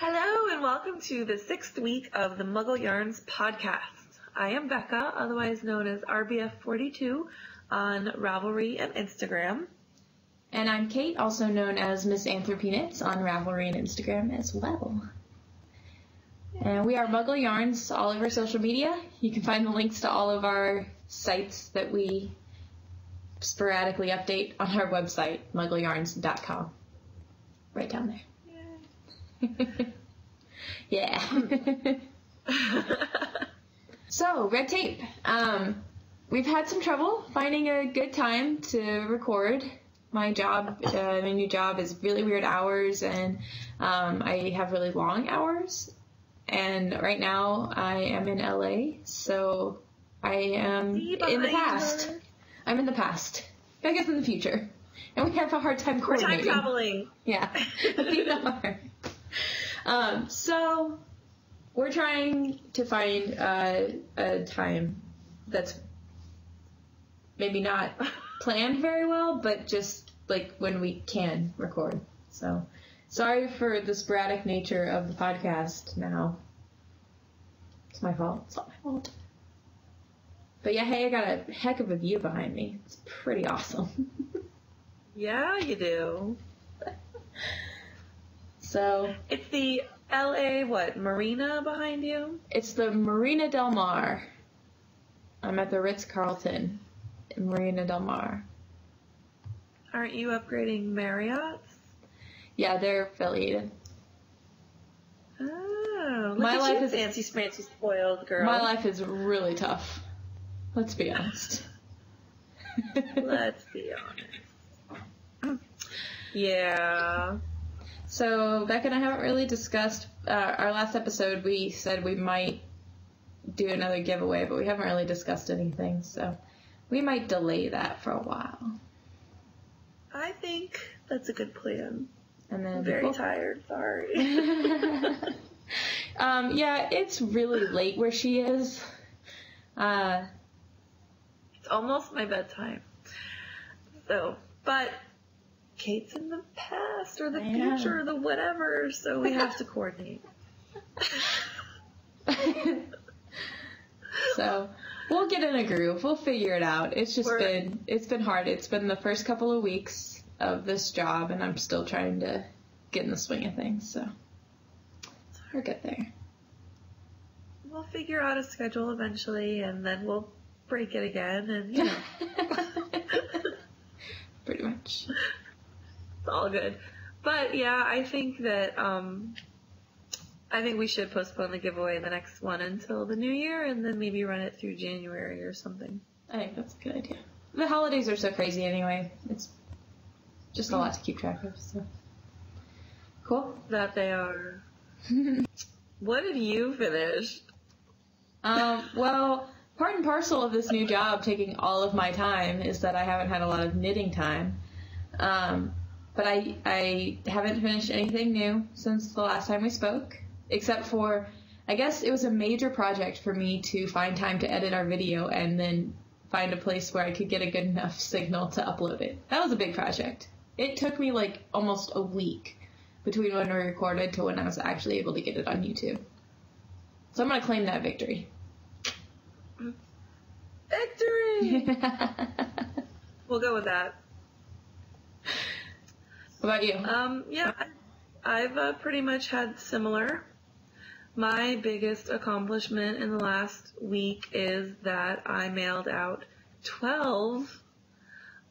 Hello and welcome to the 6th week of the Muggle Yarns podcast. I am Becca, otherwise known as RBF42 on Ravelry and Instagram. And I'm Kate, also known as Miss Anthropinits on Ravelry and Instagram as well. And we are Muggle Yarns all over social media. You can find the links to all of our sites that we sporadically update on our website, muggleyarns.com. Right down there. Yeah. So, red tape. We've had some trouble finding a good time to record. My new job is really weird hours, and I have really long hours. And right now I am in LA, so I am in the past. I'm in the past. Becca's in the future. And we have a hard time coordinating. We're time traveling. Yeah, we are. So we're trying to find a time that's maybe not planned very well, but just like when we can record. So sorry for the sporadic nature of the podcast now. It's my fault. It's not my fault. But yeah, hey, I got a heck of a view behind me. It's pretty awesome. Yeah, you do. So it's the LA Marina behind you? It's the Marina Del Mar. I'm at the Ritz-Carlton in Marina Del Mar. Aren't you upgrading Marriott's? Yeah, they're affiliated. Oh, my life is fancy schmancy spoiled girl. My life is really tough. Let's be honest. Let's be honest. Yeah. So, Becca and I haven't really discussed, our last episode we said we might do another giveaway, but we haven't really discussed anything, so we might delay that for a while. I think that's a good plan. And then I'm very tired, sorry. Yeah, it's really late where she is. It's almost my bedtime. So, but Kate's in the past or the future or the whatever, so we have to coordinate. So we'll get in a groove. We'll figure it out. It's been hard. It's been the first couple of weeks of this job, and I'm still trying to get in the swing of things. So we'll get there. We'll figure out a schedule eventually, and then we'll break it again, and you know. Pretty much. It's all good. But yeah, I think that I think we should postpone the giveaway, the next one, until the new year, and then maybe run it through January or something. I think that's a good idea. The holidays are so crazy anyway. It's just a lot to keep track of. So cool. That they are. What did you finish? Well, part and parcel of this new job taking all of my time is that I haven't had a lot of knitting time. But I haven't finished anything new since the last time we spoke, except for, I guess it was a major project for me to find time to edit our video and then find a place where I could get a good enough signal to upload it. That was a big project. It took me like almost a week between when we recorded to when I was actually able to get it on YouTube. So I'm going to claim that victory. Victory! We'll go with that. What about you? Yeah, I've pretty much had similar. My biggest accomplishment in the last week is that I mailed out 12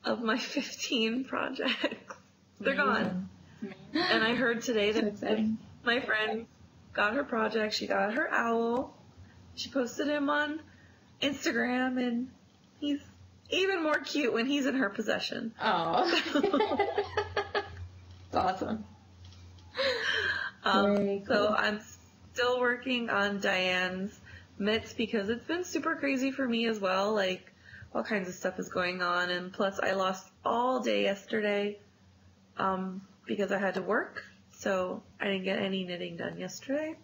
of my 15 projects. They're gone. And I heard today that my friend got her project. She got her owl. She posted him on Instagram, and he's even more cute when he's in her possession. Oh. That's awesome. Cool. So I'm still working on Diane's mitts because it's been super crazy for me as well. Like, all kinds of stuff is going on, and plus I lost all day yesterday because I had to work, so I didn't get any knitting done yesterday.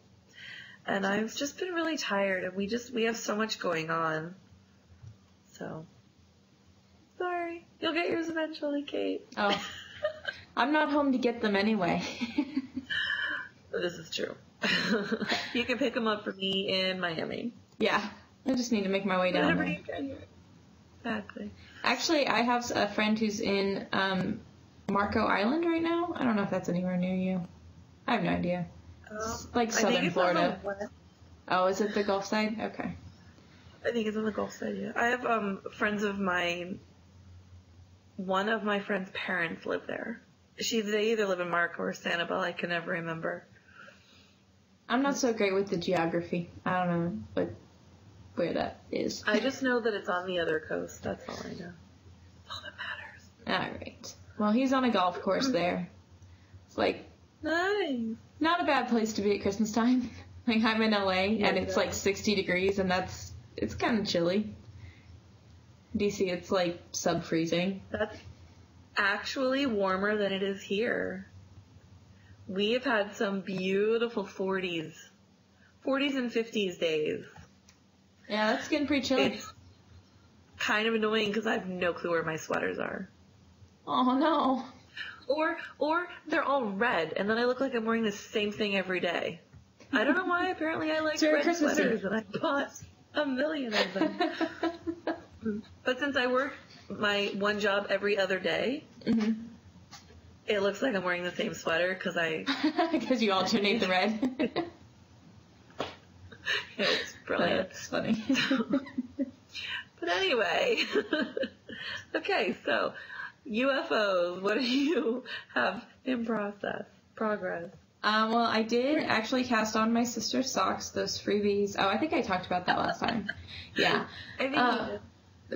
And I've just been really tired, and we have so much going on. So, sorry. You'll get yours eventually, Kate. Oh. I'm not home to get them anyway. This is true. You can pick them up for me in Miami. Yeah. I just need to make my way down Whenever there. you can. Exactly. Actually, I have a friend who's in Marco Island right now. I don't know if that's anywhere near you. I have no idea. It's like southern Florida. Oh, is it the Gulf side? Okay. I think it's on the Gulf side, yeah. I have friends of mine. One of my friend's parents live there. They either live in Marco or Sanibel. I can never remember. I'm not so great with the geography. I don't know where that is. I just know that it's on the other coast. That's all I know. All that matters. All right. Well, he's on a golf course there. It's like Nice. not a bad place to be at Christmas time. Like I'm in LA and it's like 60 degrees and it's kind of chilly. DC, it's like sub-freezing. That's actually warmer than it is here. We have had some beautiful 40s and 50s days. Yeah, that's getting pretty chilly. It's kind of annoying because I have no clue where my sweaters are. Oh no. Or they're all red, and then I look like I'm wearing the same thing every day. I don't know why. Apparently, I like red Christmas sweaters, Eve. and I bought a million of them. But since I work my one job every other day, it looks like I'm wearing the same sweater because you alternate the red. It's brilliant. That's funny. But anyway, okay, so UFOs, what do you have in progress? Well, I did actually cast on my sister's socks, those freebies. Oh, I think I talked about that last time. Yeah. I think you did.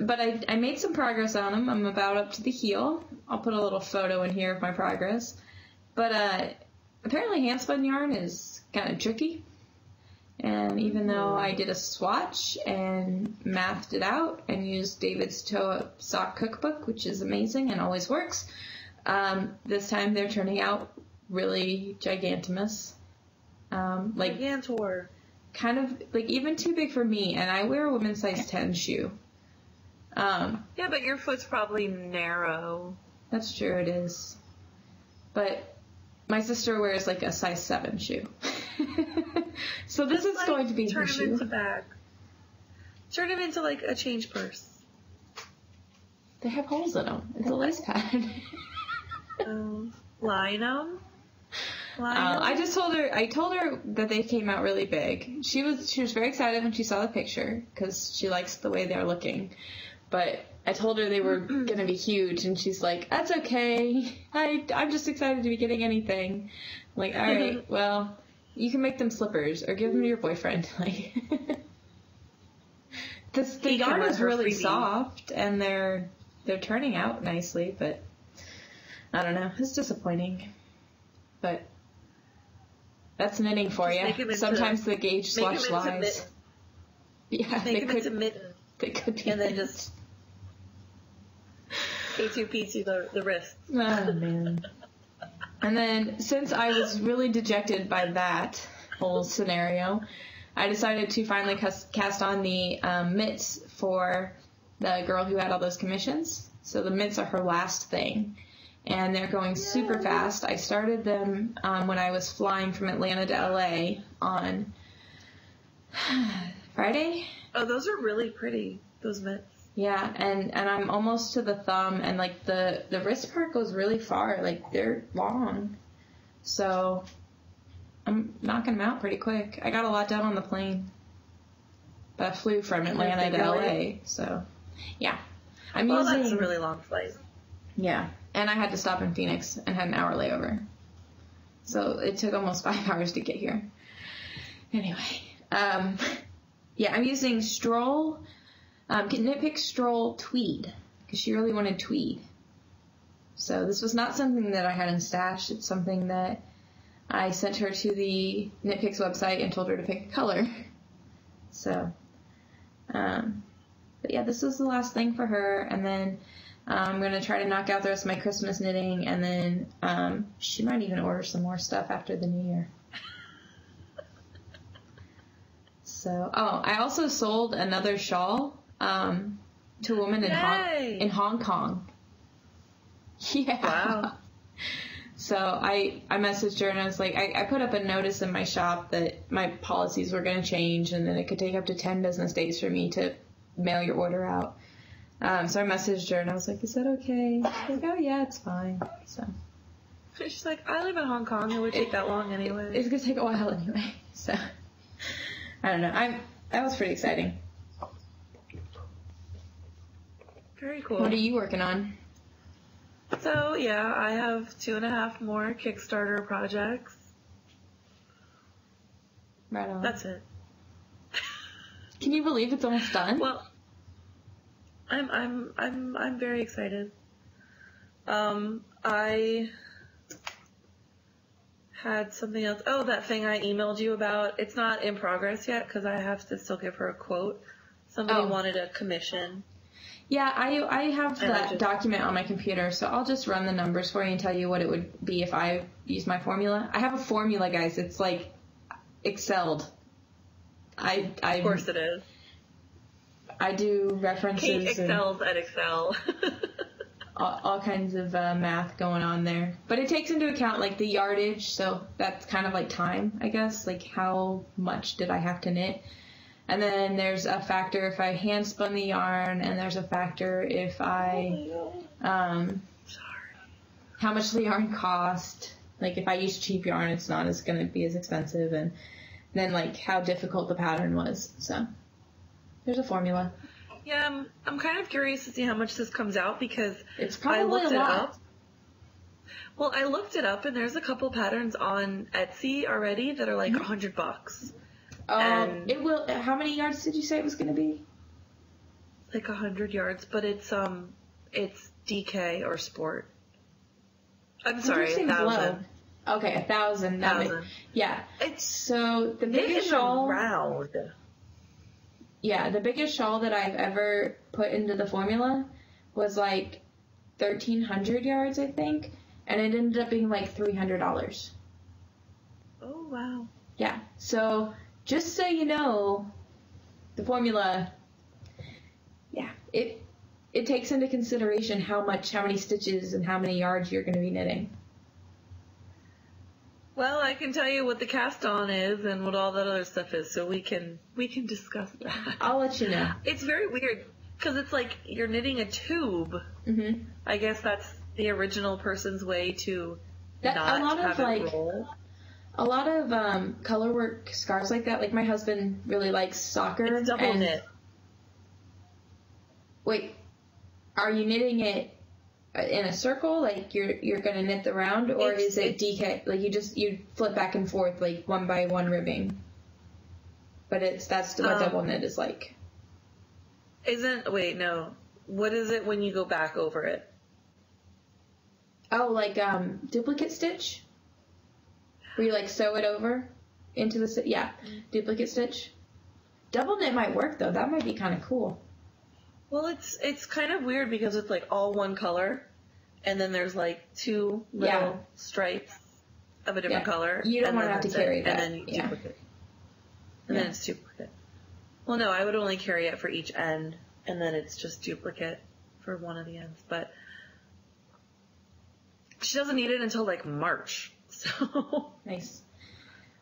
But I made some progress on them. I'm about up to the heel. I'll put a little photo in here of my progress. But apparently handspun yarn is kind of tricky. And even though I did a swatch and mathed it out and used David's Toe Sock Cookbook, which is amazing and always works, this time they're turning out really gigantimous. Gigantor. Kind of, like, even too big for me, and I wear a women's size 10 shoe. Yeah, but your foot's probably narrow. That's true, it is. But my sister wears, like, a size 7 shoe. So this is going to be her shoe. Turn him into bag. Turn him into, like, a change purse. They have holes in them. It's a lace pattern. Line them? I told her that they came out really big. She was very excited when she saw the picture because she likes the way they're looking. But I told her they were going to be huge, and she's like, that's okay. I'm just excited to be getting anything. I'm like, all right, well, you can make them slippers or give them to your boyfriend. Like, the yarn is really soft, and they're turning out nicely, but I don't know. It's disappointing. But that's knitting for you. Sometimes the gauge swatch lies. Yeah, they could into mitten. They could be. And then just P2P2 the wrist. Oh, man. And then, since I was really dejected by that whole scenario, I decided to finally cast on the mitts for the girl who had all those commissions. So the mitts are her last thing. And they're going super fast. I started them when I was flying from Atlanta to LA on Friday. Oh, those are really pretty, those mitts. Yeah, and I'm almost to the thumb, and like the wrist part goes really far. Like, they're long. So I'm knocking them out pretty quick. I got a lot done on the plane. But I flew from Atlanta to LA, so yeah. That's a really long flight. Yeah, and I had to stop in Phoenix and had an hour layover. So it took almost 5 hours to get here. Anyway, yeah, I'm using Stroll, Knitpick Stroll Tweed, because she really wanted tweed. So this was not something that I had in stash. It's something that I sent her to the Knitpicks website and told her to pick a color. So, but yeah, this was the last thing for her, and then I'm going to try to knock out the rest of my Christmas knitting, and then she might even order some more stuff after the New Year. So, I also sold another shawl to a woman in Hong Kong. Yeah. Wow. So I messaged her and I was like, I put up a notice in my shop that my policies were going to change and then it could take up to 10 business days for me to mail your order out. So I messaged her and I was like, is that okay? She's like, oh yeah, it's fine. So she's like, I live in Hong Kong. It would take that long anyway. It's going to take a while anyway. So I don't know. That was pretty exciting. Very cool. What are you working on? So, yeah, I have 2.5 more Kickstarter projects. Right on. That's it. Can you believe it's almost done? Well, I'm very excited. I had something else. Oh, that thing I emailed you about. It's not in progress yet because I have to still give her a quote. Somebody wanted a commission. Yeah, I have that document on my computer, so I'll just run the numbers for you and tell you what it would be if I use my formula. I have a formula, guys. It's like Excel'd. Of course it is. I do references. Kate excels at Excel. all kinds of math going on there. But it takes into account, like, the yardage, so that's kind of like time, I guess. Like, how much did I have to knit? And then there's a factor if I hand spun the yarn, and there's a factor if I, how much the yarn cost. Like, if I use cheap yarn, it's not going to be as expensive. And then, like, how difficult the pattern was. So, there's a formula. Yeah, I'm kind of curious to see how much this comes out because it's probably I looked a lot. It up. Well, I looked it up, and there's a couple patterns on Etsy already that are like $100. It will. How many yards did you say it was going to be? Like 100 yards, but it's DK or sport. I'm sorry, 1,000. Okay, 1,000. 1,000. Yeah. It's so the biggest shawl. Round. Yeah, the biggest shawl that I've ever put into the formula was like 1,300 yards, I think, and it ended up being like $300. Oh wow. Yeah. So. Just so you know, the formula, yeah, it takes into consideration how many stitches and how many yards you're going to be knitting. Well, I can tell you what the cast on is and what all that other stuff is, so we can discuss that. I'll let you know. It's very weird because it's like you're knitting a tube. Mm-hmm. I guess that's the original person's way to not have it roll. A lot of color work scarves like that, like my husband really likes soccer. It's double knit. Wait, are you knitting it in a circle, like you're gonna knit the round, or is it DK? Like you flip back and forth like one by one ribbing. But that's what double knit is like. No. What is it when you go back over it? Oh, like duplicate stitch. Where you like sew it over into the duplicate stitch. Double knit might work though. That might be kind of cool. Well, it's kind of weird because it's like all one color, and then there's like two little stripes of a different color. You don't want to have to carry that. And then you duplicate. And then it's duplicate. Well, no, I would only carry it for each end, and then it's just duplicate for one of the ends. But she doesn't need it until like March. So nice.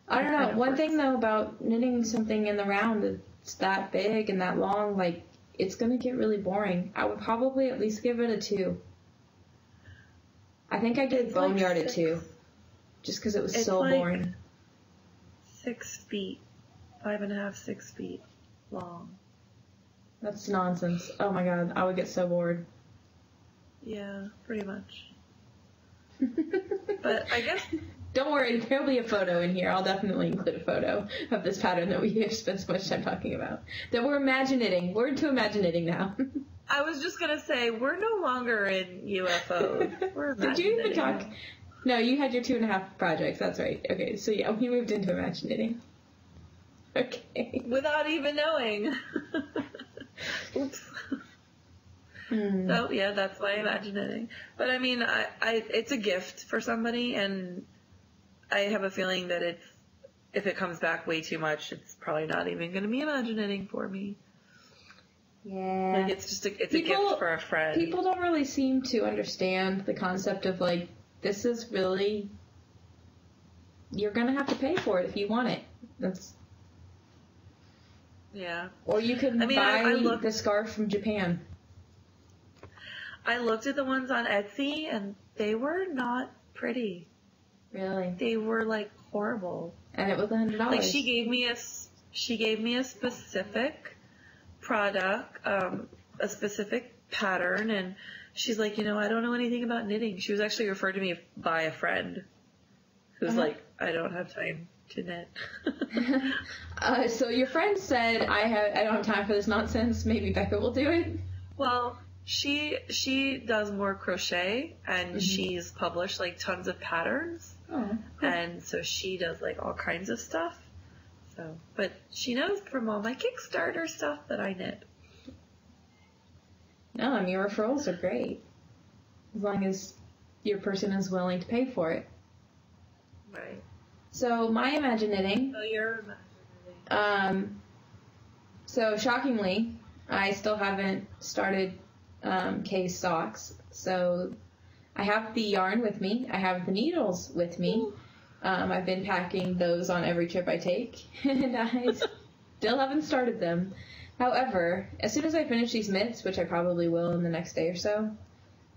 I don't know. One thing though about knitting something in the round that's that big and that long, like it's gonna get really boring. I would probably at least give it a 2. I think I did Boneyard at 2, just because it was so boring. 6 feet, 5.5, 6 feet long. That's nonsense. Oh my god, I would get so bored. Yeah, pretty much. But I guess... Don't worry, there'll be a photo in here. I'll definitely include a photo of this pattern that we have spent so much time talking about. That we're imaginating. We're into imaginating now. I was just going to say, we're no longer in UFOs. We're Did you even talk? No, you had your 2.5 projects. That's right. Okay, so yeah, we moved into imaginating. Okay. Without even knowing. Oops. So, yeah, that's my imaginating. But, I mean, it's a gift for somebody, and I have a feeling that if it comes back way too much, it's probably not even going to be imaginating for me. Yeah. Like, it's just a gift for a friend. People don't really seem to understand the concept of, like, this is really, you're going to have to pay for it if you want it. Yeah. Or you can buy the scarf from Japan. I looked at the ones on Etsy, and they were not pretty. Really? They were, like, horrible. And it was $100. Like, she gave me a specific product, a specific pattern, and she's like, I don't know anything about knitting. She was actually referred to me by a friend who's like, I don't have time to knit. So your friend said, I don't have time for this nonsense. Maybe Becca will do it. Well, she does more crochet, and she's published like tons of patterns. Oh, cool. And so she does like all kinds of stuff. So, but she knows from all my Kickstarter stuff that I knit. No, I mean, your referrals are great. As long as your person is willing to pay for it. Right. So my Imagine Knitting. Oh, you're Imagine Knitting. So shockingly, I still haven't started Kay's socks. So I have the yarn with me. I have the needles with me. I've been packing those on every trip I take, and I still haven't started them. However, as soon as I finish these mitts, which I probably will in the next day or so,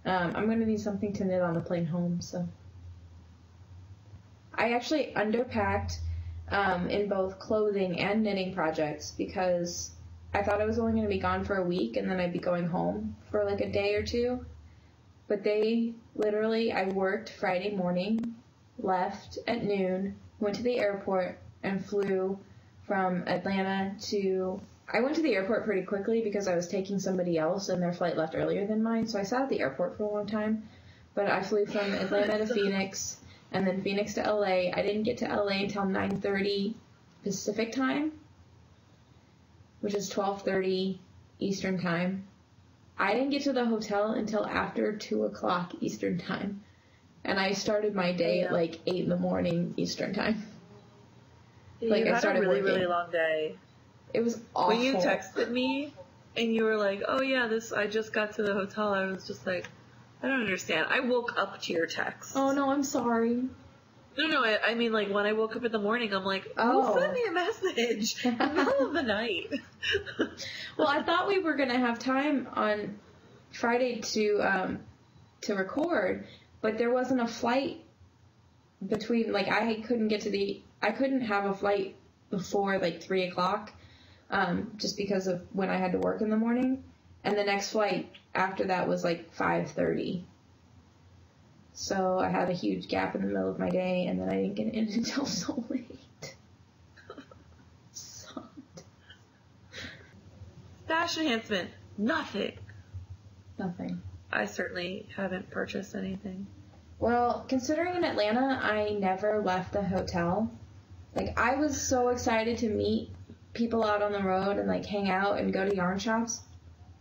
I'm going to need something to knit on the plane home. So I actually underpacked in both clothing and knitting projects because I thought I was only going to be gone for a week and then I'd be going home for like a day or two. But I worked Friday morning, left at noon, went to the airport, and flew from Atlanta I went to the airport pretty quickly because I was taking somebody else and their flight left earlier than mine, so I sat at the airport for a long time. But I flew from Atlanta to Phoenix, and then Phoenix to LA. I didn't get to LA until 9:30 Pacific time, which is 12:30 Eastern time. I didn't get to the hotel until after 2 o'clock Eastern time, and I started my day at like 8 in the morning Eastern time. Like I started a really, really long day. It was awful. When you texted me and you were like, oh yeah, I just got to the hotel, I was just like, I don't understand. I woke up to your text. Oh no, I'm sorry. No, I mean like when I woke up in the morning, I'm like, who sent me a message in the middle of the night? Well, I thought we were going to have time on Friday to record, but there wasn't a flight between, like I couldn't have a flight before like 3 o'clock. Just because of when I had to work in the morning. And the next flight after that was like 5:30. So I had a huge gap in the middle of my day, and then I didn't get in until so late. Sucked. Stash enhancement. Nothing. I certainly haven't purchased anything. Well, considering in Atlanta, I never left the hotel. Like, I was so excited to meet people out on the road and like hang out and go to yarn shops.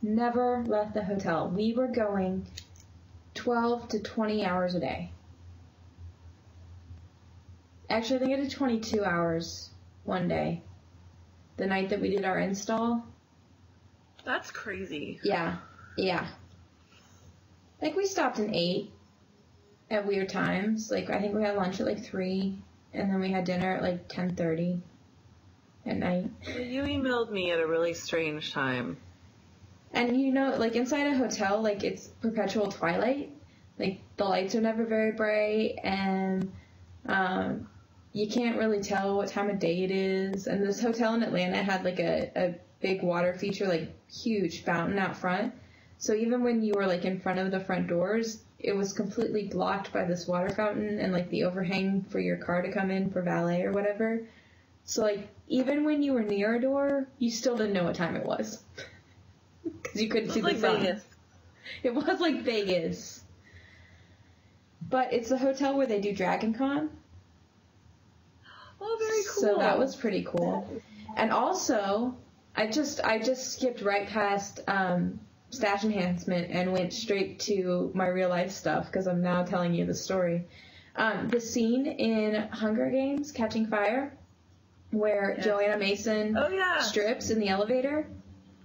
Never left the hotel. We were going 12 to 20 hours a day. Actually, I think I did 22 hours one day. The night that we did our install. That's crazy. Yeah. Like we stopped and ate at weird times. Like I think we had lunch at like 3 and then we had dinner at like 10:30. At night. You emailed me at a really strange time. And like inside a hotel, like it's perpetual twilight. Like the lights are never very bright, and you can't really tell what time of day it is. And this hotel in Atlanta had like a big water feature, like huge fountain out front. So even when you were like in front of the front doors, it was completely blocked by this water fountain and like the overhang for your car to come in for valet or whatever. So like even when you were near a door, you still didn't know what time it was because you couldn't see the sun. Vegas. It was like Vegas, but it's the hotel where they do Dragon Con. Oh, very cool. So that was pretty cool. And also, I just skipped right past stash enhancement and went straight to my real life stuff because I'm now telling you the story. The scene in Hunger Games: Catching Fire, where Joanna Mason strips in the elevator.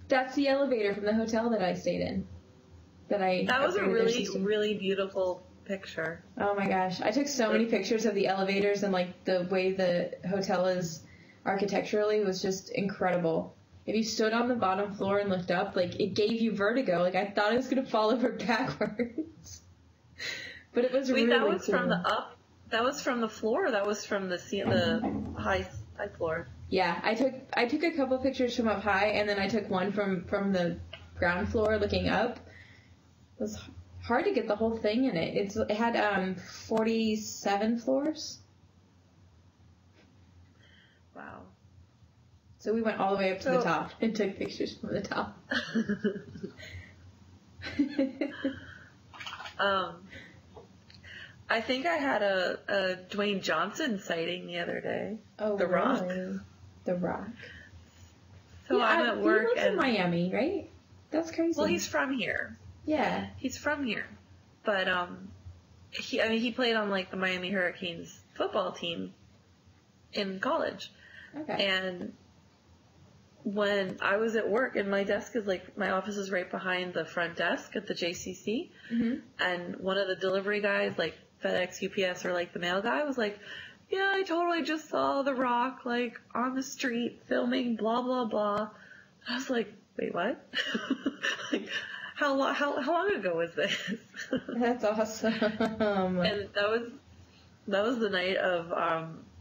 That's the elevator from the hotel that I stayed in. That was a really, really beautiful picture. Oh my gosh. I took so many pictures of the elevators, and like the way the hotel is architecturally was just incredible. If you stood on the bottom floor and looked up, like it gave you vertigo. Like I thought I was gonna fall over backwards. But it was really that was cool. from the up. That was from the floor. Or that was from the high floor. Yeah, I took a couple pictures from up high, and then I took one from the ground floor looking up. It was hard to get the whole thing in it. It had 47 floors. Wow. So we went all the way up to the top and took pictures from the top. I think I had a Dwayne Johnson sighting the other day. Oh, The Rock. really? The Rock. So yeah, I'm at work he lives in Miami, right? That's crazy. Well, he's from here. Yeah. He's from here. But he played on like the Miami Hurricanes football team in college. Okay. And when I was at work, and my desk is like, my office is right behind the front desk at the JCC, and one of the delivery guys, like FedEx, UPS, or like the mail guy was like, yeah, I totally just saw The Rock like on the street filming blah blah blah. I was like, wait, what? Like, how long ago was this? That's awesome. And that was the night of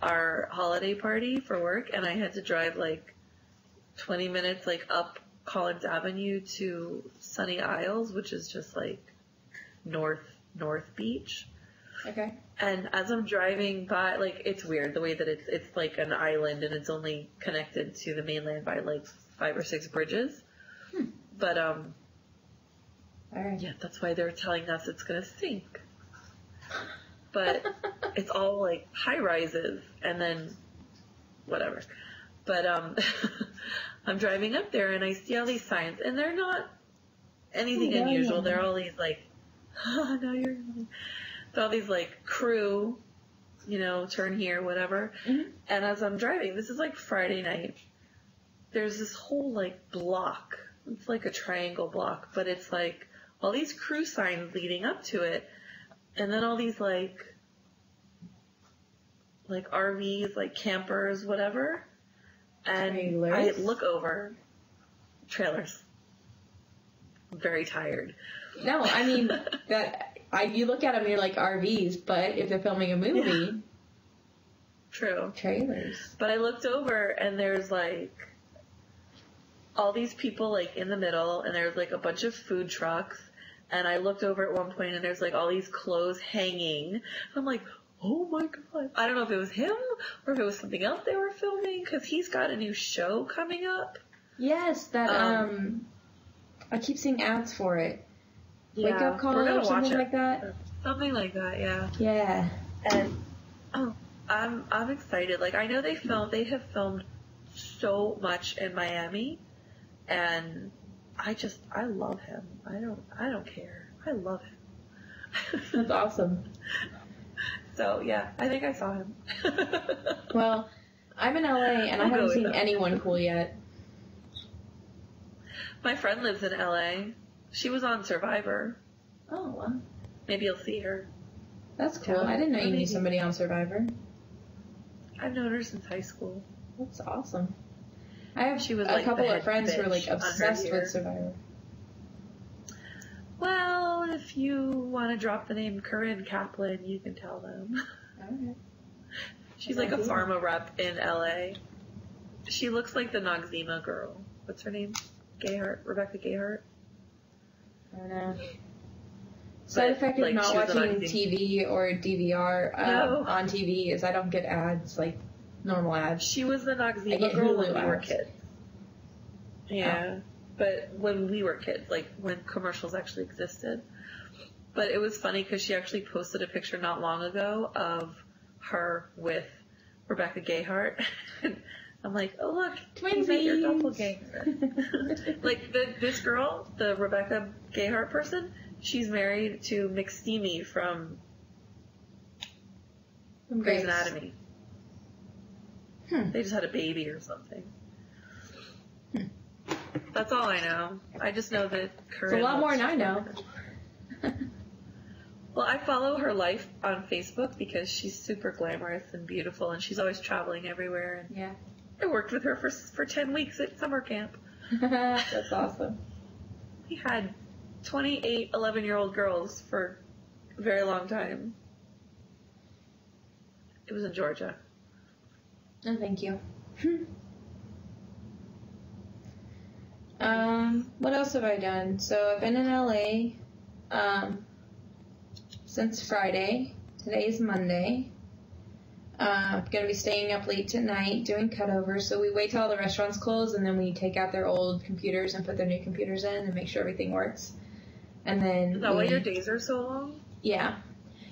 our holiday party for work, and I had to drive like 20 minutes like up Collins Avenue to Sunny Isles, which is just like North Beach. Okay. And as I'm driving by, like, it's weird the way that it's like an island, and it's only connected to the mainland by like 5 or 6 bridges. But all right. yeah, that's why they're telling us it's gonna sink. But it's all like high rises, and then whatever. But I'm driving up there, and I see all these signs, and they're not anything unusual. They're all these like, oh, no, you're. It's all these like crew, turn here, whatever. And as I'm driving, this is like Friday night. There's this whole like block. It's like a triangle block, but it's like all these crew signs leading up to it, and then all these like RVs, like campers, whatever. And trailers. I look over. Trailers. I'm very tired. No, I mean you look at them, you're like RVs, but if they're filming a movie, True. Trailers. But I looked over, and there's like all these people like in the middle, and there's like a bunch of food trucks, and I looked over at one point, and there's like all these clothes hanging. I'm like, oh my god. I don't know if it was him or if it was something else they were filming, because he's got a new show coming up. Yes, that I keep seeing ads for it. Yeah, Wake Up Call or something like that. Something like that, yeah. Yeah. And I'm excited. Like, I know they have filmed so much in Miami, and I love him. I don't care. I love him. That's awesome. So yeah, I think I saw him. Well, I'm in LA, and I haven't seen anyone cool yet. My friend lives in LA. She was on Survivor. Oh, well. Maybe you'll see her. That's cool. I didn't know you knew somebody on Survivor. I've known her since high school. That's awesome. I have She was a like couple the of friends who are like head bitch obsessed on her with Survivor. Well, if you want to drop the name Corinne Kaplan, you can tell them. Okay. She's like a pharma rep in LA. She looks like the Noxzema girl. What's her name? Rebecca Gayheart? I don't know. Side effect of not watching TV or DVR on TV is I don't get ads, like normal ads. She was the Noxzema get girl Hulu when we were ads. kids. Yeah. But when we were kids, like when commercials actually existed. But it was funny because she actually posted a picture not long ago of her with Rebecca Gayheart. I'm like, oh look, you met your doppelganger. Like this girl, the Rebecca Gayheart person, she's married to McSteamy from Grey's Anatomy. They just had a baby or something. That's all I know. I just know that Corinne. It's a lot more than I know. Well, I follow her life on Facebook because she's super glamorous and beautiful, and she's always traveling everywhere. And Yeah. I worked with her for 10 weeks at summer camp. That's awesome. We had 28 11-year-old girls for a very long time. It was in Georgia. Oh, thank you. What else have I done? So I've been in LA since Friday. Today is Monday. I'm going to be staying up late tonight doing cutovers. So we wait till all the restaurants close, and then we take out their old computers and put their new computers in and make sure everything works. And then Is that why your days are so long? Yeah.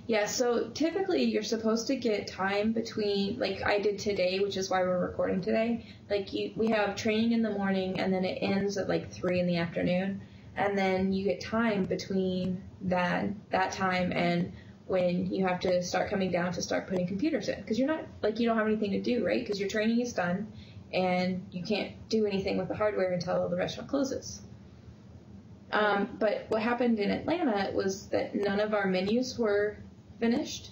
Yeah, so typically you're supposed to get time between, like I did today, which is why we're recording today. Like we have training in the morning, and then it ends at like 3 in the afternoon. And then you get time between that time and when you have to start coming down to start putting computers in. Because you're not, like, you don't have anything to do, right? Because your training is done, and you can't do anything with the hardware until the restaurant closes. But what happened in Atlanta was that none of our menus were finished,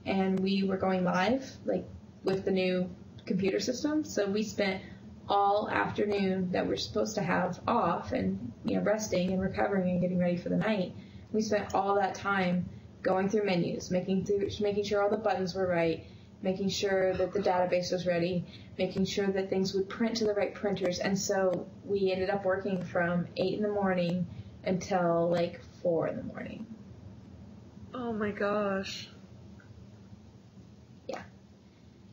and we were going live, like, with the new computer system. So we spent all afternoon that we're supposed to have off and, resting and recovering and getting ready for the night. We spent all that time going through menus, making sure all the buttons were right, making sure that the database was ready, making sure that things would print to the right printers. And so we ended up working from 8 in the morning until like 4 in the morning. Oh my gosh. Yeah.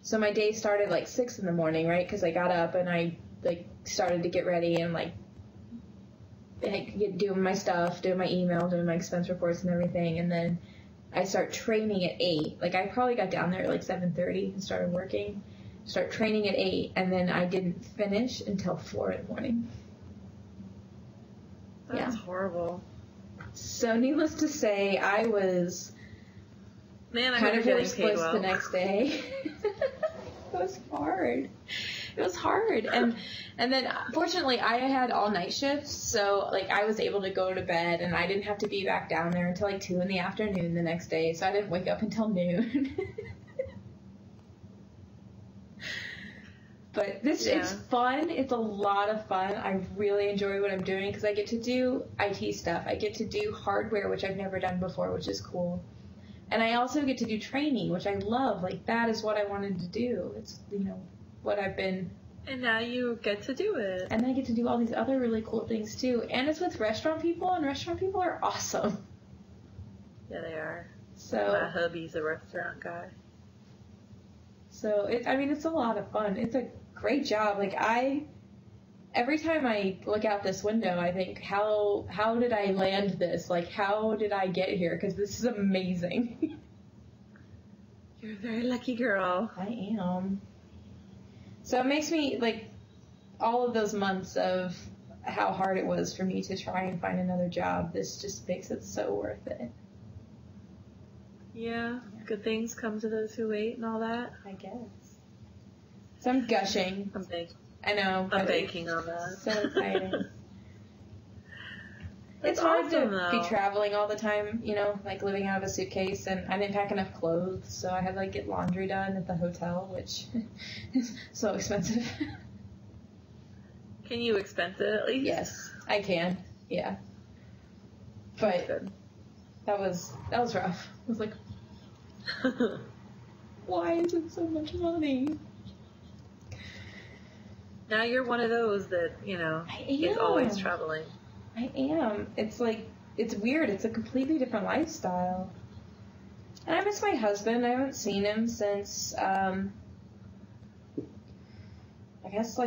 So my day started like 6 in the morning, right? Because I got up and I like started to get ready and like doing my stuff, doing my email, doing my expense reports and everything. And then I start training at 8. Like I probably got down there at like 7:30 and started working. Start training at 8, and then I didn't finish until 4 in the morning. That's horrible. So needless to say, I was kind of really split the next day. It was hard. It was hard. And then fortunately I had all night shifts, so like I was able to go to bed and I didn't have to be back down there until like 2 in the afternoon the next day, so I didn't wake up until noon. But it's fun. It's a lot of fun. I really enjoy what I'm doing because I get to do IT stuff. I get to do hardware, which I've never done before, which is cool. And I also get to do training, which I love. Like, that is what I wanted to do. It's, what I've been... And now you get to do it. And I get to do all these other really cool things, too. And it's with restaurant people, and restaurant people are awesome. Yeah, they are. So my hubby's a restaurant guy. So, it's a lot of fun. It's a great job. Like, every time I look out this window, I think, how did I land this? Like, how did I get here? Because this is amazing. You're a very lucky girl. I am. So it makes me, like, all of those months of how hard it was for me to try and find another job, this just makes it so worth it. Yeah, good things come to those who wait and all that. I guess. So I'm gushing. I'm banking. I know. I'm banking on that. So exciting. It's awesome, hard to though. be traveling all the time, like living out of a suitcase, and I didn't pack enough clothes, so I had to get laundry done at the hotel, which is so expensive. Can you expense it at least? Yes, I can. Yeah. But that was rough. I was like, why is it so much money? Now you're one of those that, is always traveling. I am. It's it's weird. It's a completely different lifestyle. And I miss my husband. I haven't seen him since, I guess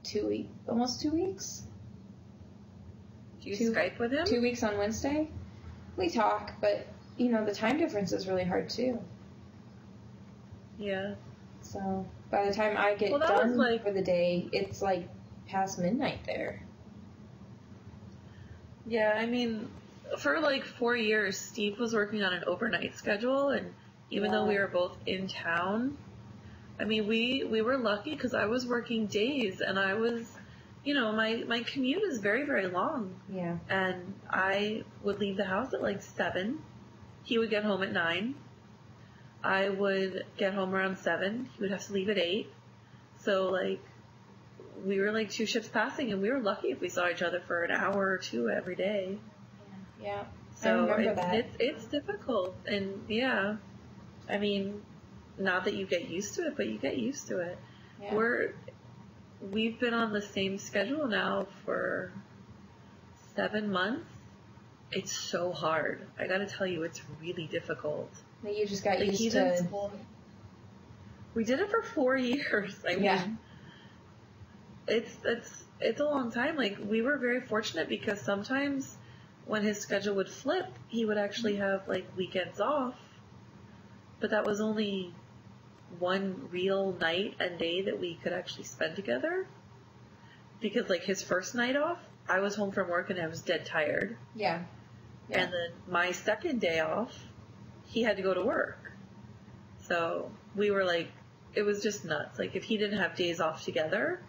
2 weeks, almost 2 weeks. Do you Skype with him? 2 weeks on Wednesday. We talk, but, the time difference is really hard too. Yeah. So by the time I get done for the day, it's past midnight there. Yeah, for 4 years, Steve was working on an overnight schedule, and even though we were both in town, we were lucky because I was working days, and I was, my commute is very, very long. Yeah. And I would leave the house at 7, he would get home at 9. I would get home around 7. He would have to leave at 8. So, like, we were like 2 ships passing, and we were lucky if we saw each other for an hour or 2 every day. Yeah. So it's difficult, and yeah, I mean, not that you get used to it, but you get used to it. Yeah. We've been on the same schedule now for 7 months. It's so hard. I gotta tell you, it's really difficult. That you just got used to. We did it for 4 years. I mean, it's a long time. Like, we were very fortunate because sometimes when his schedule would flip, he would actually have like weekends off. But that was only one real night and day that we could actually spend together. Because like his first night off, I was home from work and I was dead tired. Yeah. And then my second day off, he had to go to work. So we were like, it was just nuts. Like, if he didn't have days off together,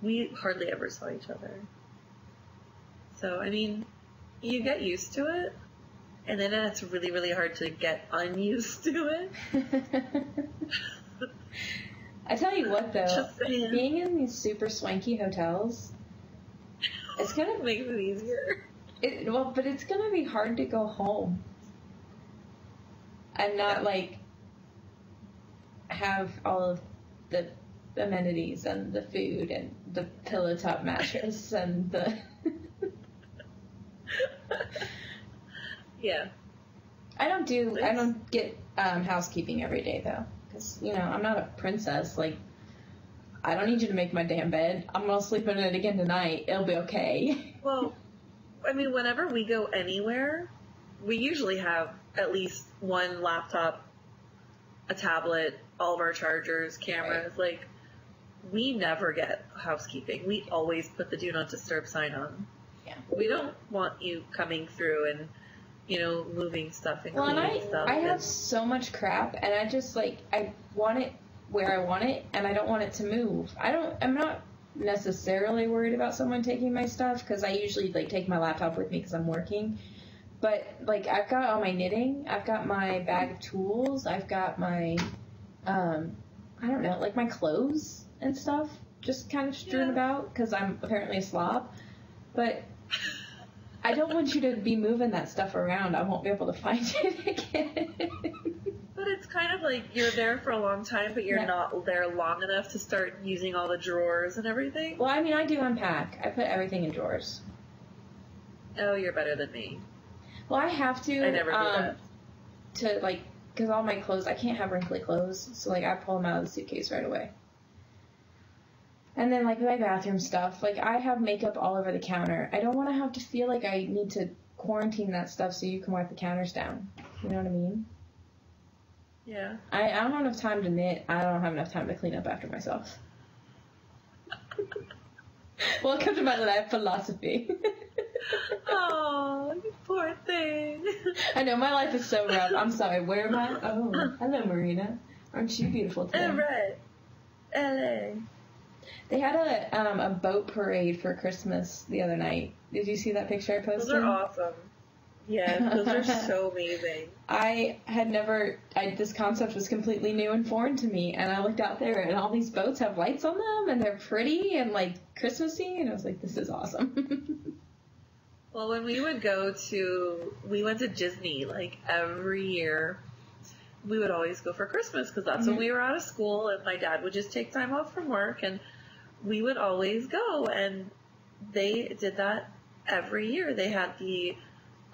we hardly ever saw each other. So, I mean, you get used to it, and then it's really, really hard to get unused to it. I tell you what, though, being in these super swanky hotels, it's gonna make it easier. But it's gonna be hard to go home and not like have all of the amenities and the food and the pillow top mattress and the yeah. I don't get housekeeping every day though, because I'm not a princess. Like, I don't need you to make my damn bed. I'm gonna sleep in it again tonight. It'll be okay. Well, I mean, whenever we go anywhere, we usually have at least one laptop, a tablet, all of our chargers, cameras. Right. Like, we never get housekeeping. We always put the do not disturb sign on. Yeah. We don't want you coming through and, moving stuff and cleaning stuff. I have so much crap, and I just, I want it where I want it, and I don't want it to move. I'm not necessarily worried about someone taking my stuff, because I usually, take my laptop with me because I'm working. But, I've got all my knitting, I've got my bag of tools, I've got my, my clothes and stuff just kind of strewn about, because I'm apparently a slob. But I don't want you to be moving that stuff around. I won't be able to find it again. But it's kind of like you're there for a long time, but you're not there long enough to start using all the drawers and everything. Well, I mean, I do unpack. I put everything in drawers. Oh, you're better than me. Well, I have to. I never do that. Because all my clothes, I can't have wrinkly clothes, so, I pull them out of the suitcase right away. And then, my bathroom stuff, I have makeup all over the counter. I don't want to have to feel like I need to quarantine that stuff so you can wipe the counters down. You know what I mean? Yeah. I don't have enough time to knit. I don't have enough time to clean up after myself. Welcome to my life philosophy. Oh, you poor thing. I know, my life is so rough. I'm sorry. Where am I? Oh, hello, Marina. Aren't you beautiful today? Right. LA. They had a boat parade for Christmas the other night. Did you see that picture I posted? Those are awesome. Yeah, those are so amazing. This concept was completely new and foreign to me, and I looked out there, and all these boats have lights on them, and they're pretty and, Christmassy, and I was like, this is awesome. Well, when we went to Disney, every year, we would always go for Christmas, because that's when we were out of school, and my dad would just take time off from work, and we would always go, and they did that every year. They had the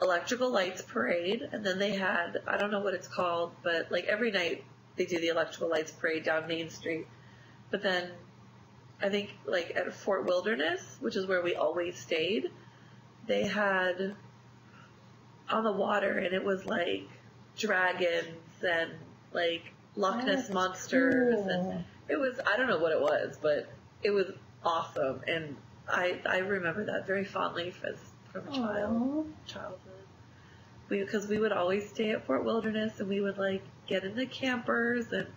electrical lights parade, and then they had, I don't know what it's called, but every night they do the electrical lights parade down Main Street. But then I think at Fort Wilderness, which is where we always stayed, they had on the water, and it was dragons and Loch Ness monsters, cool. And it was, I don't know what it was, but it was awesome, and I remember that very fondly from childhood. Because we would always stay at Fort Wilderness, and we would get in the campers, and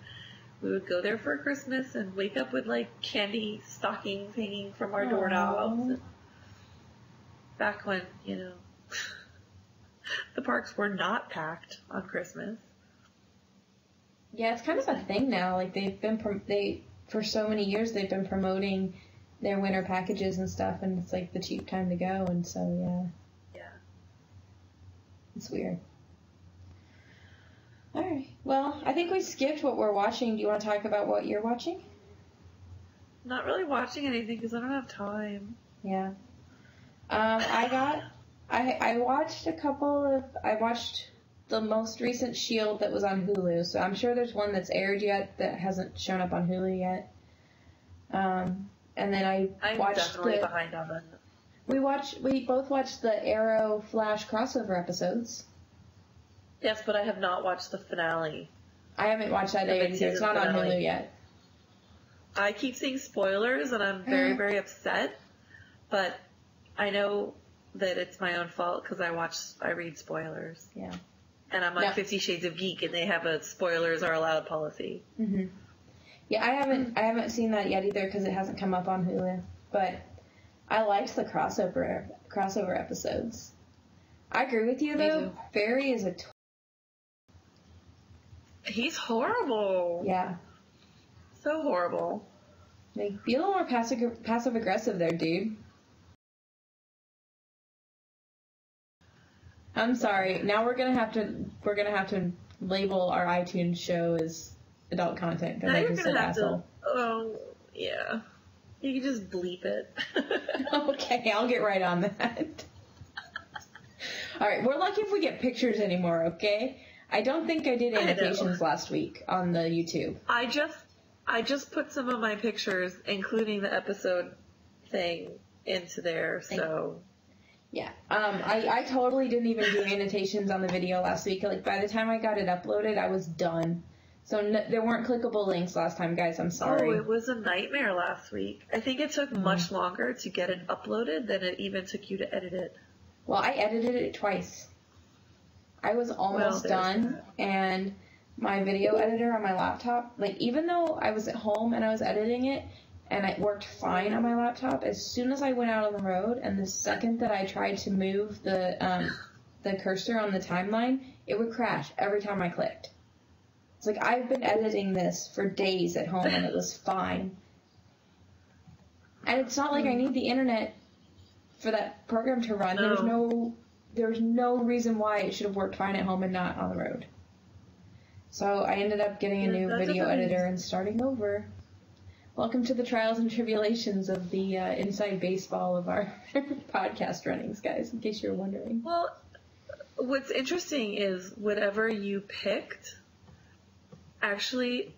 we would go there for Christmas and wake up with candy stockings hanging from our doorknobs. And back when The parks were not packed on Christmas. Yeah, it's kind of a thing now. Like, for so many years, they've been promoting their winter packages and stuff, and it's like the cheap time to go, and so, yeah. Yeah. It's weird. Alright, well, I think we skipped what we're watching. Do you want to talk about what you're watching? Not really watching anything because I don't have time. Yeah. I watched the most recent S.H.I.E.L.D. that was on Hulu, so I'm sure there's one that's aired yet that hasn't shown up on Hulu yet. And then I'm watched definitely behind on that. We both watched the Arrow Flash crossover episodes. Yes, but I have not watched the finale. I haven't watched that either. It's not on Hulu yet. I keep seeing spoilers, and I'm very, very upset. But I know that it's my own fault because I read spoilers. Yeah. And I'm on 50 Shades of Geek, and they have a spoilers are allowed policy. Mhm. Yeah, I haven't seen that yet either because it hasn't come up on Hulu. But I liked the crossover episodes. I agree with you though. Barry is he's horrible. Yeah. So horrible. Like, be a little more passive aggressive there, dude. I'm sorry. Now we're gonna have to label our iTunes show as adult content because I just said asshole. Oh yeah. You can just bleep it. Okay, I'll get right on that. All right, we're lucky if we get pictures anymore. Okay. I don't think I did annotations last week on the YouTube. I just put some of my pictures, including the episode thing, into there, so... Yeah. I totally didn't even do annotations on the video last week. Like, by the time I got it uploaded, I was done. So there weren't clickable links last time, guys. I'm sorry. Oh, it was a nightmare last week. I think it took much longer to get it uploaded than it even took you to edit it. Well, I edited it twice. I was almost done, and my video editor on my laptop, like, even though I was at home and I was editing it, and it worked fine on my laptop, as soon as I went out on the road, and the second that I tried to move the cursor on the timeline, it would crash every time I clicked. It's like, I've been editing this for days at home, and it was fine. And it's not like I need the internet for that program to run. No. There's no reason why it should have worked fine at home and not on the road. So I ended up getting a new video editor and starting over. Welcome to the trials and tribulations of the inside baseball of our podcast runnings, guys, in case you're wondering. Well, what's interesting is whatever you picked actually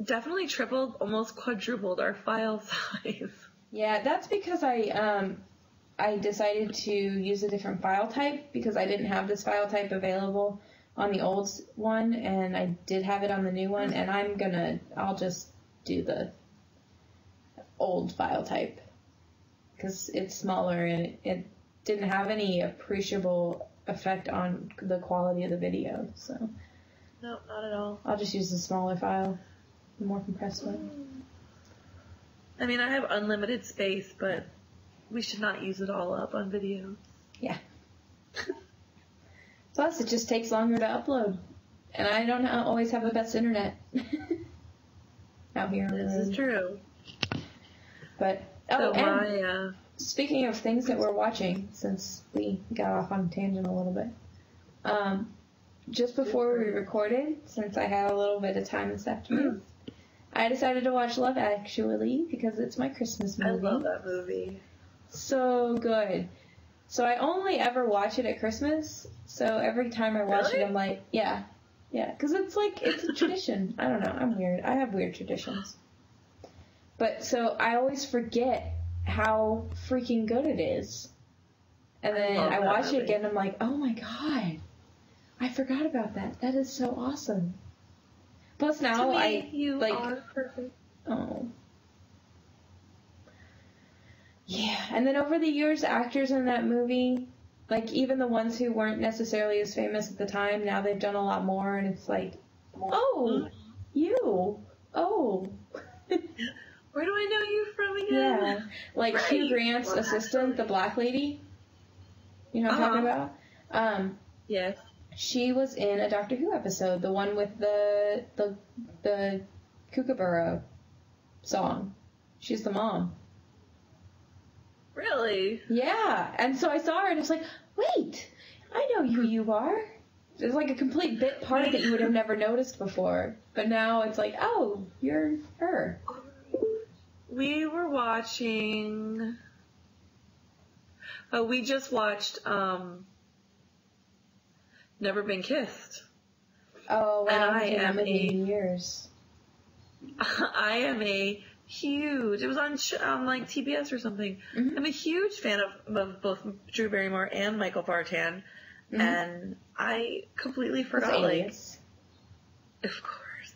definitely tripled, almost quadrupled our file size. Yeah, that's because I decided to use a different file type because I didn't have this file type available on the old one, and I did have it on the new one, and I'll just do the old file type because it's smaller and it didn't have any appreciable effect on the quality of the video, so. No, not at all. I'll just use the smaller file, the more compressed one. I mean, I have unlimited space, but we should not use it all up on video. Yeah. Plus, it just takes longer to upload. And I don't always have the best internet out here. This is true. But, speaking of things that we're watching, since we got off on a tangent a little bit, just before we recorded, since I had a little bit of time this afternoon, I decided to watch Love Actually because it's my Christmas movie. I love that movie. So good. So I only ever watch it at Christmas, so every time I watch it, I'm like, yeah, because it's a tradition. I don't know, I'm weird. I have weird traditions. But, so I always forget how freaking good it is. And then I watch it again, and I'm like, oh my god, I forgot about that. That is so awesome. Plus now you are perfect. Oh. Yeah, and then over the years, actors in that movie, like, even the ones who weren't necessarily as famous at the time, now they've done a lot more, and it's like, oh, you, oh. Where do I know you from again? Yeah, like Hugh Grant's assistant, the black lady, you know what I'm talking about? Yes. She was in a Doctor Who episode, the one with the Kookaburra song. She's the mom. Really? Yeah, and so I saw her and it's like, wait, I know who you are. It's like a complete bit part that you would have never noticed before. But now it's like, oh, you're her. We were watching... Oh, we just watched Never Been Kissed. Oh, wow, And I haven't seen that movie in years. I am a huge... It was on like TBS or something. Mm-hmm. I'm a huge fan of both Drew Barrymore and Michael Vartan. Mm-hmm. And I completely forgot, like... Of course.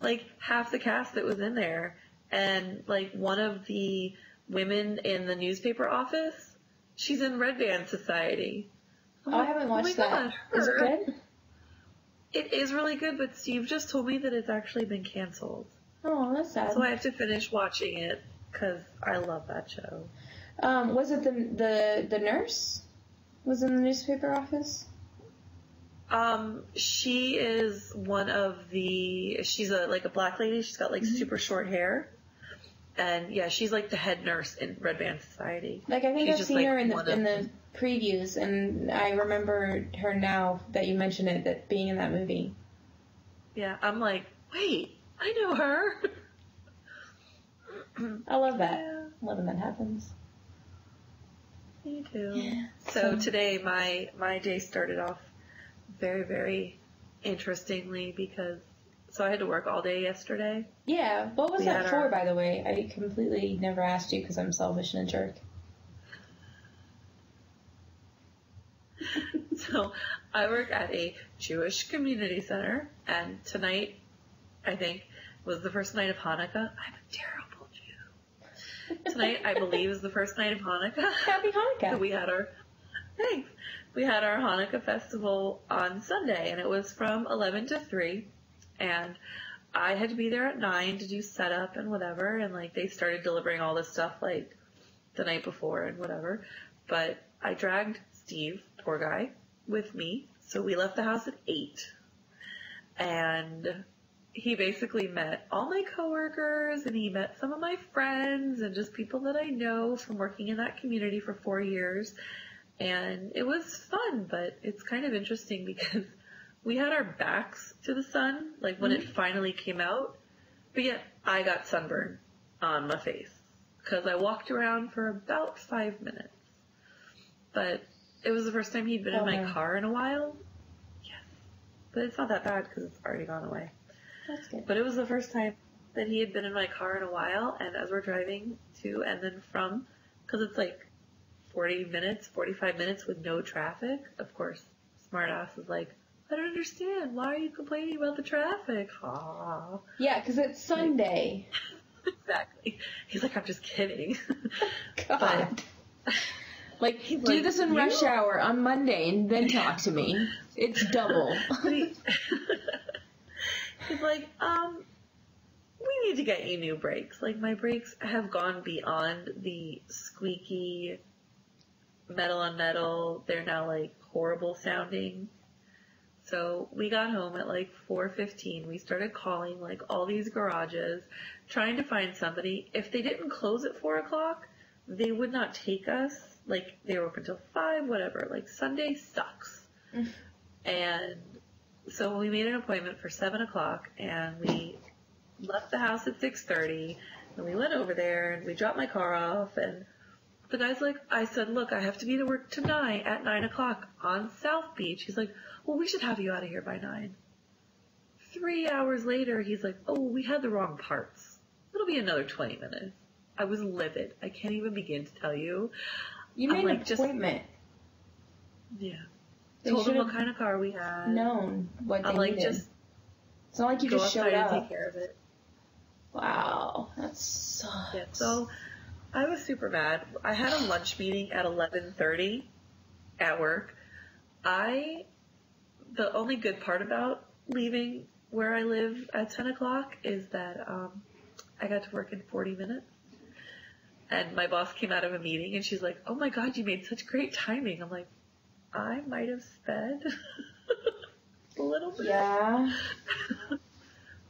Like, half the cast that was in there. And, like, one of the women in the newspaper office, she's in Red Band Society. I haven't watched that. Is it good? It is really good, but Steve just told me that it's actually been canceled. Oh, that's sad. So I have to finish watching it, because I love that show. Was it the nurse? Was in the newspaper office? She is one of she's a black lady. She's got, like, super short hair. And, yeah, she's, like, the head nurse in Red Band Society. Like, I think I've seen her in the previews, and I remember her now that you mention it, that being in that movie. Yeah, I'm like, wait, I know her. I love that. Yeah. I love when that happens. Me too. Yeah, so today my day started off very, very interestingly because I had to work all day yesterday. Yeah. What was that for, by the way? I completely never asked you because I'm selfish and a jerk. So I work at a Jewish community center, and tonight, I think, was the first night of Hanukkah. I'm a terrible Jew. Tonight, I believe, is the first night of Hanukkah. Happy Hanukkah. So we had our Hanukkah festival on Sunday, and it was from 11 to 3, and I had to be there at 9 to do setup and whatever, and, like, they started delivering all this stuff, like, the night before and whatever, but I dragged Steve, poor guy, with me, so we left the house at 8, and he basically met all my coworkers, and he met some of my friends, and just people that I know from working in that community for 4 years, and it was fun, but it's kind of interesting because we had our backs to the sun, like when it finally came out, but yet I got sunburn on my face because I walked around for about 5 minutes. But it was the first time he'd been in my car in a while. Yes. But it's not that bad because it's already gone away. That's good. But it was the first time that he had been in my car in a while, and as we're driving to and then from, because it's like 45 minutes with no traffic, of course, smartass is like, I don't understand. Why are you complaining about the traffic? Aww. Yeah, because it's Sunday. Exactly. He's like, I'm just kidding. God. Like, do this in rush hour on Monday and then talk to me. It's double. He's like, we need to get you new brakes. Like, my brakes have gone beyond the squeaky metal on metal. They're now, like, horrible sounding. So we got home at like 4:15. We started calling like all these garages, trying to find somebody. If they didn't close at 4 o'clock, they would not take us. Like, they were open until 5, whatever. Like, Sunday sucks. And so we made an appointment for 7 o'clock, and we left the house at 6:30, and we went over there, and we dropped my car off, and the guy's like, I said, look, I have to be to work tonight at 9 o'clock on South Beach. He's like, well, we should have you out of here by 9. 3 hours later, he's like, oh, we had the wrong parts. It'll be another 20 minutes. I was livid. I can't even begin to tell you. You made an appointment. Yeah. Told him what kind of car we had. Known what they needed. Just it's not like you just showed up. And take care of it. Wow, that sucks. Yeah, so I was super mad. I had a lunch meeting at 11:30 at work. The only good part about leaving where I live at 10 o'clock is that I got to work in 40 minutes. And my boss came out of a meeting and she's like, oh my God, you made such great timing. I'm like, I might have sped a little bit. Yeah.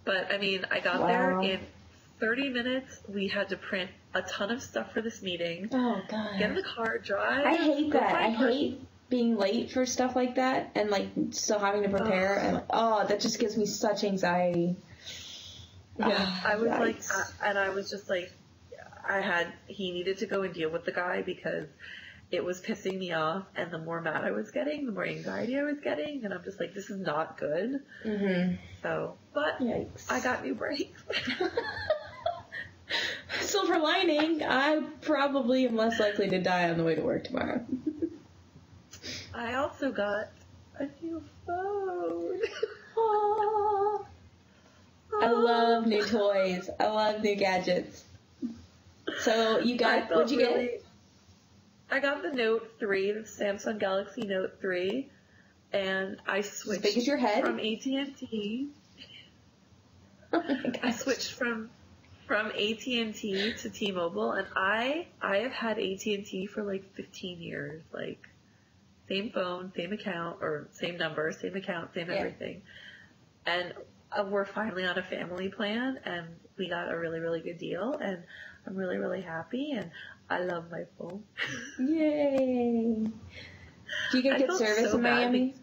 But, I mean, I got there in 30 minutes. We had to print a ton of stuff for this meeting. Oh, God. Get in the car, drive. I hate that. I hate being late for stuff like that and, like, still having to prepare. And, that just gives me such anxiety. Yeah, I was like, and I was just like, he needed to go and deal with the guy because it was pissing me off, and the more mad I was getting, the more anxiety I was getting, and I'm just like, this is not good. Mm-hmm. So, but yikes. I got new brakes. Silver lining, I probably am less likely to die on the way to work tomorrow. I also got a new phone. I love new toys. I love new gadgets. So you got, what'd you get? I got the Note 3, the Samsung Galaxy Note 3, and I switched as big as your head? From AT&T. Oh my gosh. I switched from AT&T to T-Mobile, and I have had AT&T for like 15 years, like same phone, same account, or same number, same account, same everything. And we're finally on a family plan, and we got a really, really good deal, and I'm really, really happy, and I love my phone. Yay! Do you get good service in Miami?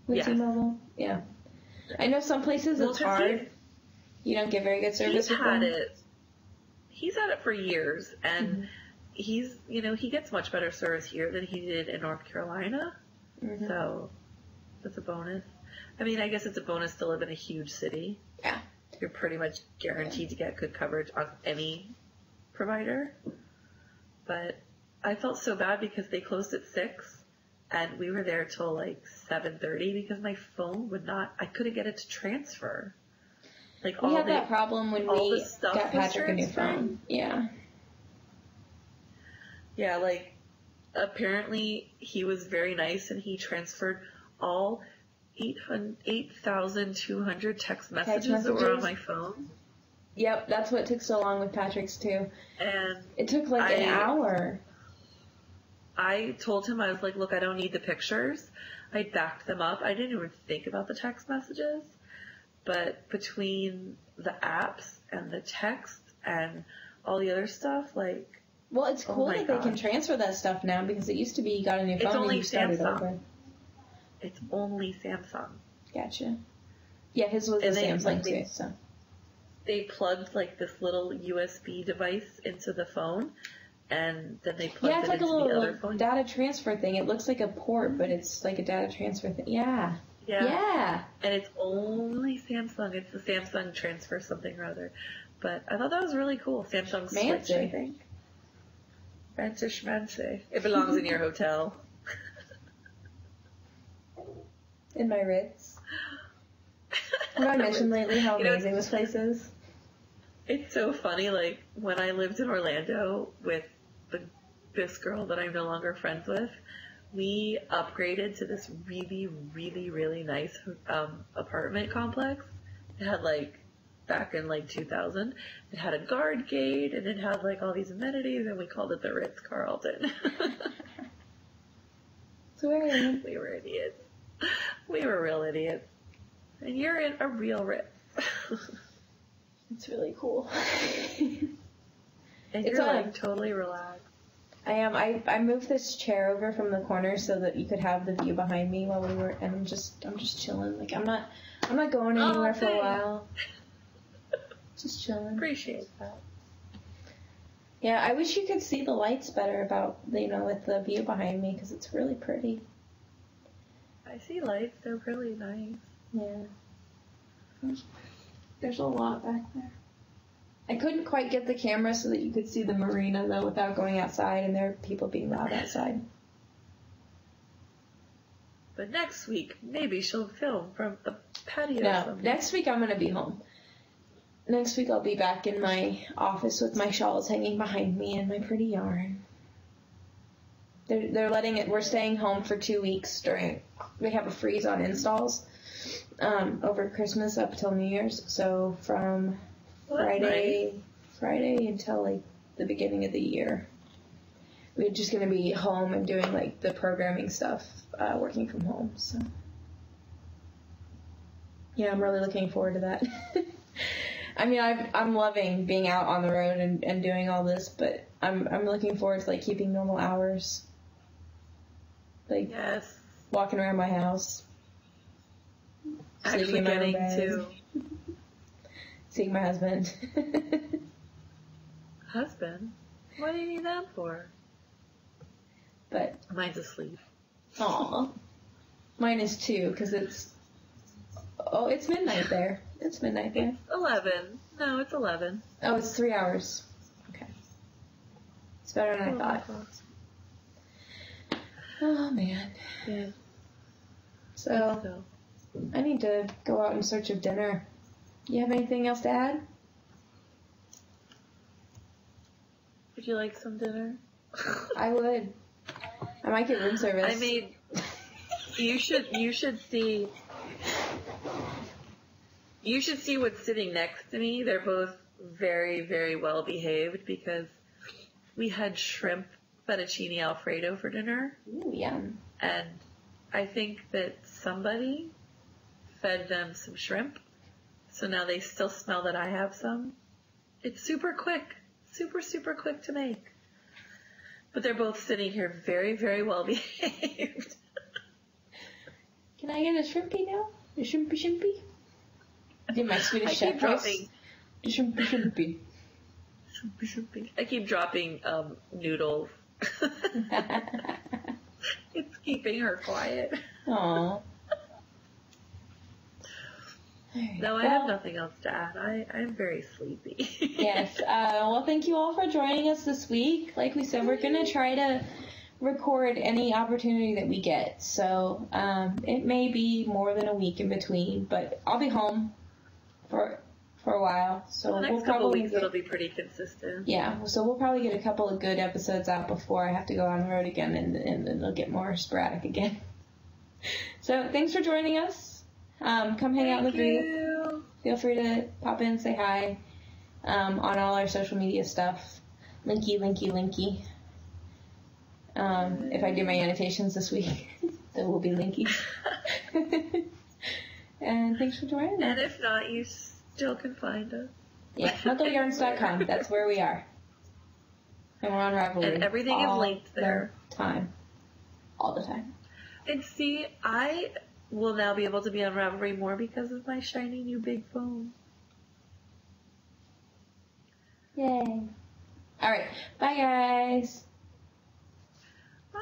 With T-Mobile? Yeah. I know some places it's hard. You don't get very good service with them. He's had it for years, and he gets much better service here than he did in North Carolina. Mm-hmm. So that's a bonus. I mean, I guess it's a bonus to live in a huge city. Yeah. You're pretty much guaranteed to get good coverage on any provider. But I felt so bad because they closed at 6, and we were there till like 7:30 because my phone I couldn't get it to transfer. Like we had that problem when we got Patrick a new phone. Yeah. Yeah, like apparently he was very nice and he transferred all 8,200 text messages that were on my phone. Yep, that's what took so long with Patrick's too. And it took like an hour. I told him, I was like, look, I don't need the pictures. I backed them up. I didn't even think about the text messages. But between the apps and the text and all the other stuff, like... Well, it's cool that they can transfer that stuff now, because it used to be you got a new phone and you started over. It's only Samsung. Gotcha. Yeah, his was a Samsung too, so... They plugged, like, this little USB device into the phone, and then they plugged it into the other phone. Data transfer thing. It looks like a port, but it's like a data transfer thing. Yeah. Yeah. And it's only Samsung. It's the Samsung transfer something or other. But I thought that was really cool. Samsung Switch, I think. Fancy schmancy. It belongs in your hotel. In my Ritz. Have I mentioned lately how amazing this place is? It's so funny, like, when I lived in Orlando with this girl that I'm no longer friends with, we upgraded to this really, really, really nice apartment complex. It had, like, back in, like, 2000, it had a guard gate, and it had, like, all these amenities, and we called it the Ritz-Carlton. Sweet. We were idiots. We were real idiots. And you're in a real Ritz. It's really cool. And you're like totally relaxed. I am. I moved this chair over from the corner so that you could have the view behind me while we were, and I'm just chilling. Like I'm not going anywhere for a while. Just chilling. Appreciate that. Yeah, I wish you could see the lights better with the view behind me, because it's really pretty. I see lights. They're really nice. Yeah. There's a lot back there. I couldn't quite get the camera so that you could see the marina, though, without going outside, and there are people being loud outside. But next week, maybe she'll film from the patio. No, next week I'm going to be home. Next week I'll be back in my office with my shawls hanging behind me and my pretty yarn. They're letting it. We're staying home for 2 weeks they have a freeze on installs over Christmas up till New Year's. So from Friday until like the beginning of the year. we're just going to be home and doing, like, the programming stuff, working from home, so. Yeah, I'm really looking forward to that. I mean, I'm loving being out on the road and doing all this, but I'm looking forward to, like, keeping normal hours. Like, yes. Walking around my house. Actually getting to... Seeing my husband. Husband? What do you need that for? But... Mine's asleep. Aw. Mine is too, because it's... Oh, it's midnight there. It's midnight there. It's 11. No, it's 11. Oh, it's 3 hours. Okay. It's better than I thought. Oh, man. Yeah. So, I need to go out in search of dinner. You have anything else to add? Would you like some dinner? I would. I might get room service. I made... You should see... You should see what's sitting next to me. They're both very, very well behaved because we had shrimp fettuccine alfredo for dinner. Ooh, yum. And I think that somebody fed them some shrimp. So now they still smell that I have some. It's super quick. Super, super quick to make. But they're both sitting here very, very well behaved. Can I get a shrimpy now? A shrimpy? I did my Swedish chef voice. Shrimpy. I keep dropping noodles. It's keeping her quiet. Aww. No, I have nothing else to add. I'm very sleepy. Yes. Well, thank you all for joining us this week. Like we said, we're going to try to record any opportunity that we get. So it may be more than a week in between, but I'll be home for a while. So the next couple of weeks it'll be pretty consistent. Yeah. So we'll probably get a couple of good episodes out before I have to go on the road again, and then they'll get more sporadic again. So thanks for joining us. Come hang out in the group. Feel free to pop in, say hi on all our social media stuff. Linky. If I do my annotations this week, there will be linky. And thanks for joining us. And if not, you still can find us. Yeah, MuggleYarns.com. That's where we are. And we're on Ravelry. And everything is linked there. All the time. And see, I will now be able to be on Ravelry more because of my shiny new big phone. Yay. Alright. Bye, guys. Bye.